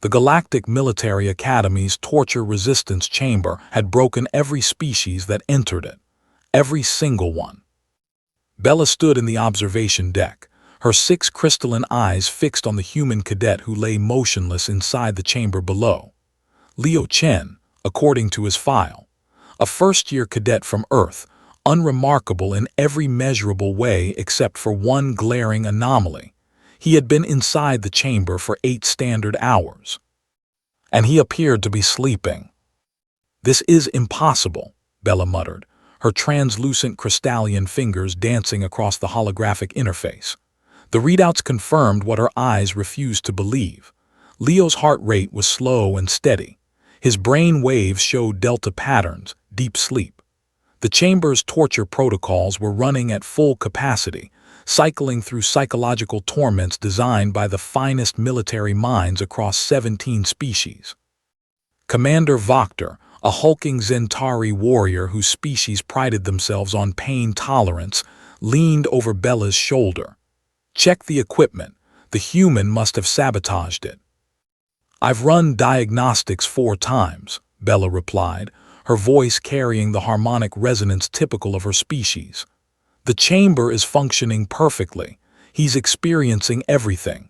The Galactic Military Academy's torture resistance chamber had broken every species that entered it. Every single one. Bella stood in the observation deck, her 6 crystalline eyes fixed on the human cadet who lay motionless inside the chamber below. Leo Chen, according to his file, a first-year cadet from Earth, unremarkable in every measurable way except for one glaring anomaly. He had been inside the chamber for 8 standard hours. And he appeared to be sleeping. "This is impossible," Bella muttered, her translucent crystalline fingers dancing across the holographic interface. The readouts confirmed what her eyes refused to believe. Leo's heart rate was slow and steady. His brain waves showed delta patterns, deep sleep. The chamber's torture protocols were running at full capacity, cycling through psychological torments designed by the finest military minds across 17 species. Commander Voctor, a hulking Zentari warrior whose species prided themselves on pain tolerance, leaned over Bella's shoulder. "Check the equipment. The human must have sabotaged it." "I've run diagnostics 4 times," Bella replied, her voice carrying the harmonic resonance typical of her species. "The chamber is functioning perfectly. He's experiencing everything."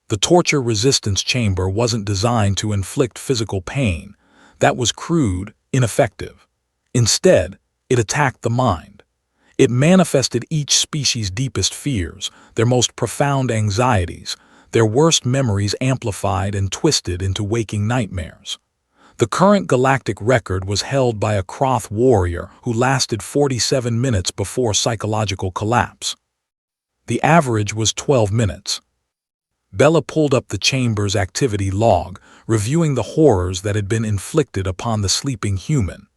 The torture resistance chamber wasn't designed to inflict physical pain. That was crude, ineffective. Instead, it attacked the mind. It manifested each species' deepest fears, their most profound anxieties, their worst memories amplified and twisted into waking nightmares. The current galactic record was held by a Kroth warrior who lasted 47 minutes before psychological collapse. The average was 12 minutes. Bella pulled up the chamber's activity log, reviewing the horrors that had been inflicted upon the sleeping human.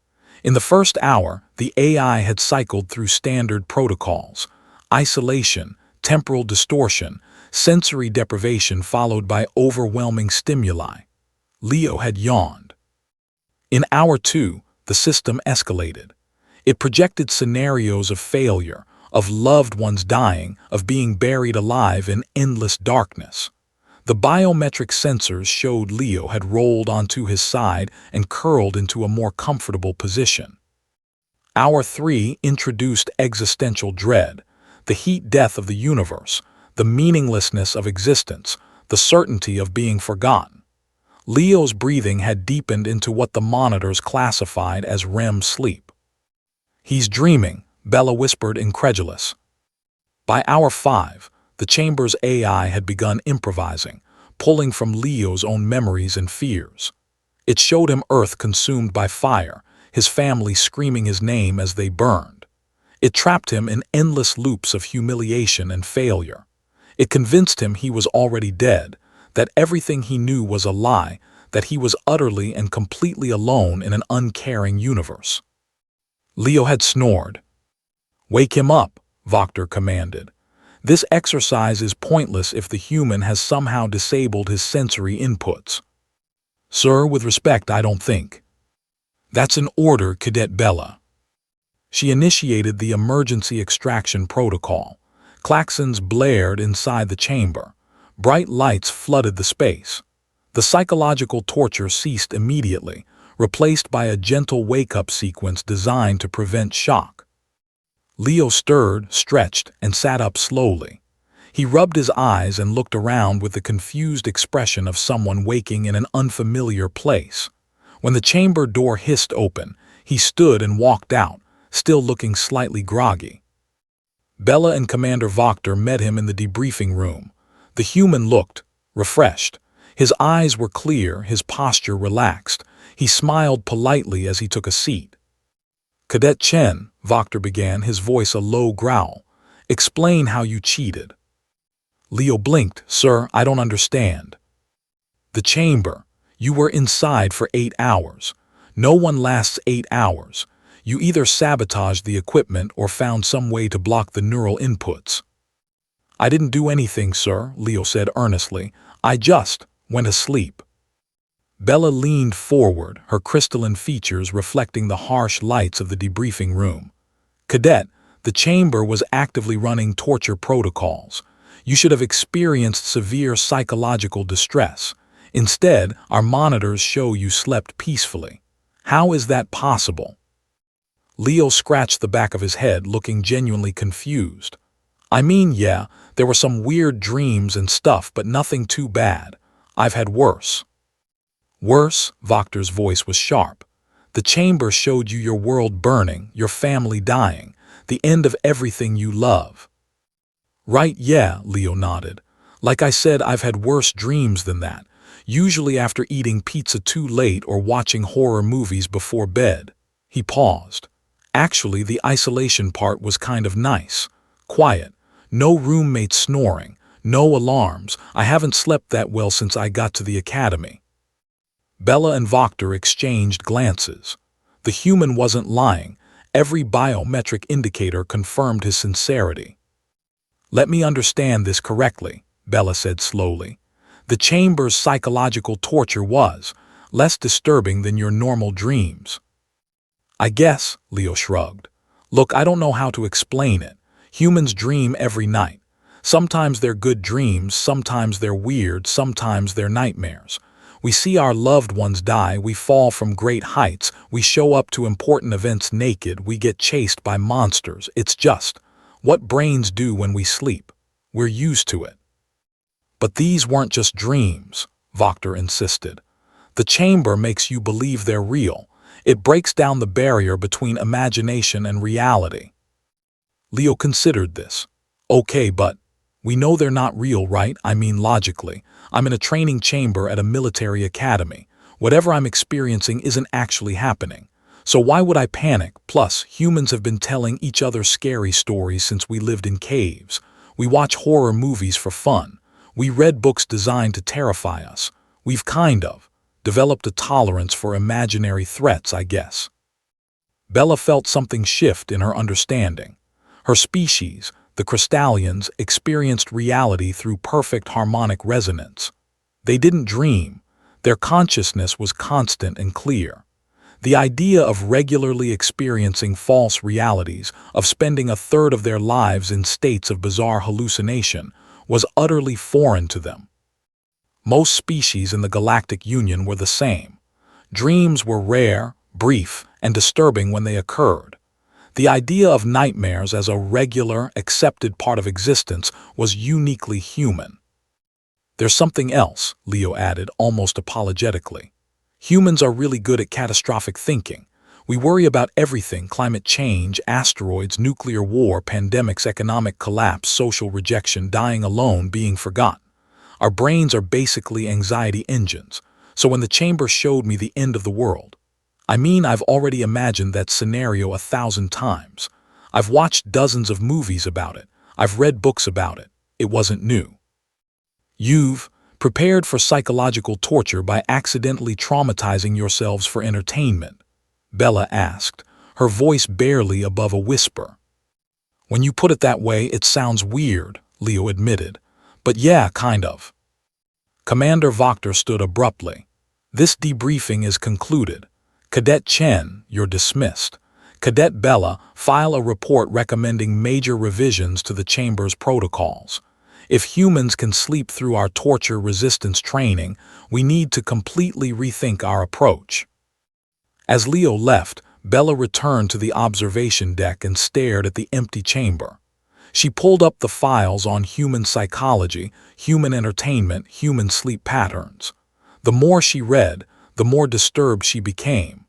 In the first hour, the AI had cycled through standard protocols: isolation, temporal distortion, sensory deprivation followed by overwhelming stimuli. Leo had yawned. In hour 2, the system escalated. It projected scenarios of failure, of loved ones dying, of being buried alive in endless darkness. The biometric sensors showed Leo had rolled onto his side and curled into a more comfortable position. Hour 3 introduced existential dread, the heat death of the universe, the meaninglessness of existence, the certainty of being forgotten. Leo's breathing had deepened into what the monitors classified as REM sleep. "He's dreaming," Bella whispered, incredulous. By hour 5, the chamber's AI had begun improvising, pulling from Leo's own memories and fears. It showed him Earth consumed by fire, his family screaming his name as they burned. It trapped him in endless loops of humiliation and failure. It convinced him he was already dead, that everything he knew was a lie, that he was utterly and completely alone in an uncaring universe. Leo had snored. "Wake him up," Voctor commanded. "This exercise is pointless if the human has somehow disabled his sensory inputs." "Sir, with respect, I don't think." "That's an order, Cadet Bella." She initiated the emergency extraction protocol. Klaxons blared inside the chamber. Bright lights flooded the space. The psychological torture ceased immediately, replaced by a gentle wake-up sequence designed to prevent shock. Leo stirred, stretched, and sat up slowly. He rubbed his eyes and looked around with the confused expression of someone waking in an unfamiliar place. When the chamber door hissed open, he stood and walked out, still looking slightly groggy. Bella and Commander Voctor met him in the debriefing room. The human looked refreshed. His eyes were clear, his posture relaxed. He smiled politely as he took a seat. "Cadet Chen," Voctor began, his voice a low growl, "explain how you cheated." Leo blinked. "Sir, I don't understand." "The chamber. You were inside for 8 hours. No one lasts 8 hours. You either sabotaged the equipment or found some way to block the neural inputs." "I didn't do anything, sir," Leo said earnestly. "I just went asleep." Bella leaned forward, her crystalline features reflecting the harsh lights of the debriefing room. "Cadet, the chamber was actively running torture protocols. You should have experienced severe psychological distress. Instead, our monitors show you slept peacefully. How is that possible? Leo scratched the back of his head, looking genuinely confused. I mean, yeah, there were some weird dreams and stuff, but nothing too bad. I've had worse. Worse? Voctor's voice was sharp. The chamber showed you your world burning, your family dying, the end of everything you love. Right, yeah, Leo nodded. Like I said, I've had worse dreams than that, usually after eating pizza too late or watching horror movies before bed. He paused. Actually, the isolation part was kind of nice. Quiet. No roommates snoring. No alarms. I haven't slept that well since I got to the academy. Bella and Voctor exchanged glances. The human wasn't lying. Every biometric indicator confirmed his sincerity. Let me understand this correctly, Bella said slowly. The chamber's psychological torture was less disturbing than your normal dreams. I guess, Leo shrugged. Look, I don't know how to explain it. Humans dream every night. Sometimes they're good dreams, sometimes they're weird, sometimes they're nightmares. We see our loved ones die, we fall from great heights, we show up to important events naked, we get chased by monsters. It's just what brains do when we sleep. We're used to it. But these weren't just dreams, Voctor insisted. The chamber makes you believe they're real. It breaks down the barrier between imagination and reality. Leo considered this. Okay, but we know they're not real, right? I mean, logically. I'm in a training chamber at a military academy. Whatever I'm experiencing isn't actually happening. So why would I panic? Plus, humans have been telling each other scary stories since we lived in caves. We watch horror movies for fun. We read books designed to terrify us. We've kind of developed a tolerance for imaginary threats, I guess. Bella felt something shift in her understanding. Her species, the Crystallians, experienced reality through perfect harmonic resonance. They didn't dream. Their consciousness was constant and clear. The idea of regularly experiencing false realities, of spending a third of their lives in states of bizarre hallucination, was utterly foreign to them. Most species in the Galactic Union were the same. Dreams were rare, brief, and disturbing when they occurred. The idea of nightmares as a regular, accepted part of existence was uniquely human. There's something else, Leo added, almost apologetically. Humans are really good at catastrophic thinking. We worry about everything: climate change, asteroids, nuclear war, pandemics, economic collapse, social rejection, dying alone, being forgotten. Our brains are basically anxiety engines. So when the chamber showed me the end of the world, I've already imagined that scenario 1,000 times. I've watched dozens of movies about it. I've read books about it. It wasn't new. You've prepared for psychological torture by accidentally traumatizing yourselves for entertainment, Bella asked, her voice barely above a whisper. When you put it that way, it sounds weird, Leo admitted. But yeah, kind of. Commander Voctor stood abruptly. This debriefing is concluded. Cadet Chen, you're dismissed. Cadet Bella, file a report recommending major revisions to the chamber's protocols. If humans can sleep through our torture resistance training, we need to completely rethink our approach. As Leo left, Bella returned to the observation deck and stared at the empty chamber. She pulled up the files on human psychology, human entertainment, human sleep patterns. The more she read, the more disturbed she became.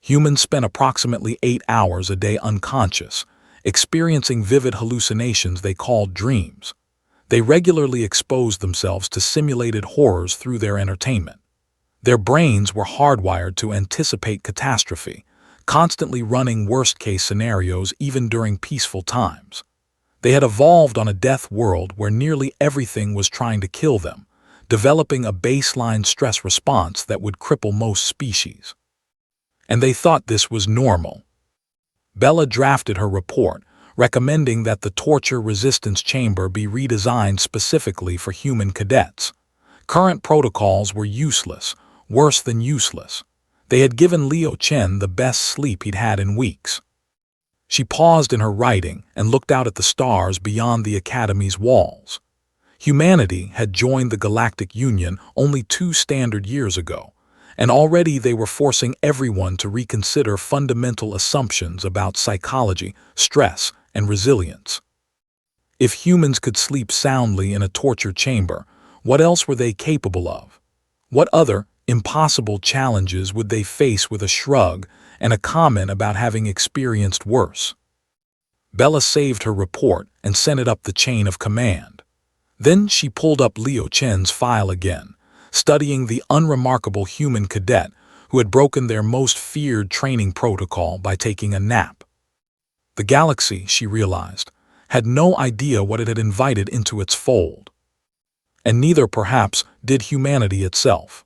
Humans spent approximately 8 hours a day unconscious, experiencing vivid hallucinations they called dreams. They regularly exposed themselves to simulated horrors through their entertainment. Their brains were hardwired to anticipate catastrophe, constantly running worst-case scenarios even during peaceful times. They had evolved on a death world where nearly everything was trying to kill them, developing a baseline stress response that would cripple most species. And they thought this was normal. Bella drafted her report, recommending that the torture resistance chamber be redesigned specifically for human cadets. Current protocols were useless, worse than useless. They had given Leo Chen the best sleep he'd had in weeks. She paused in her writing and looked out at the stars beyond the academy's walls. Humanity had joined the Galactic Union only 2 standard years ago, and already they were forcing everyone to reconsider fundamental assumptions about psychology, stress, and resilience. If humans could sleep soundly in a torture chamber, what else were they capable of? What other, impossible challenges would they face with a shrug and a comment about having experienced worse? Bella saved her report and sent it up the chain of command. Then she pulled up Liu Chen's file again, studying the unremarkable human cadet who had broken their most feared training protocol by taking a nap. The galaxy, she realized, had no idea what it had invited into its fold. And neither, perhaps, did humanity itself.